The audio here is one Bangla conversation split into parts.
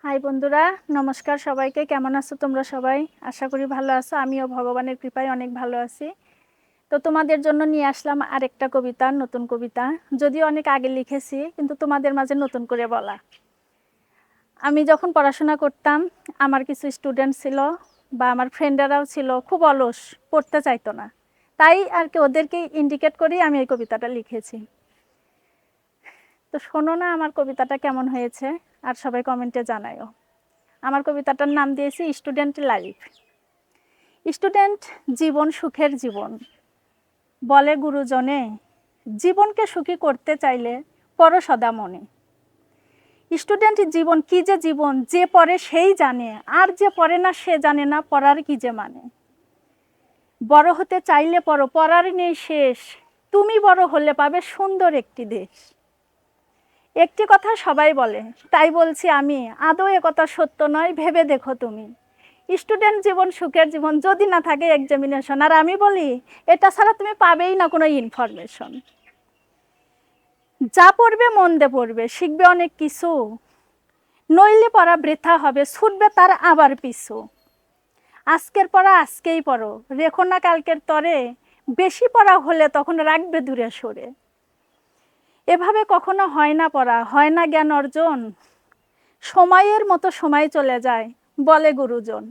হাই বন্ধুরা, নমস্কার সবাইকে। কেমন আছো তোমরা সবাই? আশা করি ভালো আছো। আমিও ভগবানের কৃপায় অনেক ভালো আছি। তো তোমাদের জন্য নিয়ে আসলাম আরেকটা কবিতা, নতুন কবিতা। যদিও অনেক আগে লিখেছি, কিন্তু তোমাদের মাঝে নতুন করে বলা। আমি যখন পড়াশোনা করতাম, আমার কিছু স্টুডেন্ট ছিল বা আমার ফ্রেন্ডেরাও ছিল, খুব অলস, পড়তে চাইতো না। তাই আর কি ওদেরকে ইন্ডিকেট করেই আমি এই কবিতাটা লিখেছি। তো শোনো না আমার কবিতাটা কেমন হয়েছে, আর সবাই কমেন্টে জানায়ও। আমার কবিতাটার নাম দিয়েছি স্টুডেন্ট লাইফ। স্টুডেন্ট জীবন সুখের জীবন, বলে গুরুজনে, জীবনকে সুখী করতে চাইলে পড়ো সদা মনে। স্টুডেন্ট জীবন কি যে জীবন, যে পড়ে সেই জানে, আর যে পড়ে না সে জানে না পড়ার কি যে মানে। বড় হতে চাইলে পড়ো, পড়ার নেই শেষ, তুমি বড় হলে পাবে সুন্দর একটি দেশ। একটি কথা সবাই বলে, তাই বলছি আমি, আদৌ এ কথা সত্য নয়, ভেবে দেখো তুমি। স্টুডেন্ট জীবন সুখের জীবন, যদি না থাকে এক্সামিনেশন। আর আমি বলি, এটা ছাড়া তুমি পাবেই না কোনো ইনফরমেশন। যা পড়বে মন দিয়ে পড়বে, শিখবে অনেক কিছু, নইলে পড়া বৃথা হবে, ছুটবে তার আবার পিছু। আজকের পড়া আজকেই পড়ো, রেখো না কালকের তরে, বেশি পড়া হলে তখন রাখবে দূরে সরে। এভাবে কখনো হয় না পড়া, হয় না জ্ঞান অর্জন, সময়ের মতো সময় চলে যায়, বলে গুরুজন।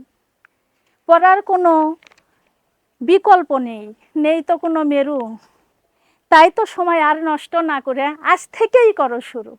পড়ার কোনো বিকল্প নেই, নেই তো কোনো মেরু, তাই তো সময় আর নষ্ট না করে আজ থেকেই করো শুরু।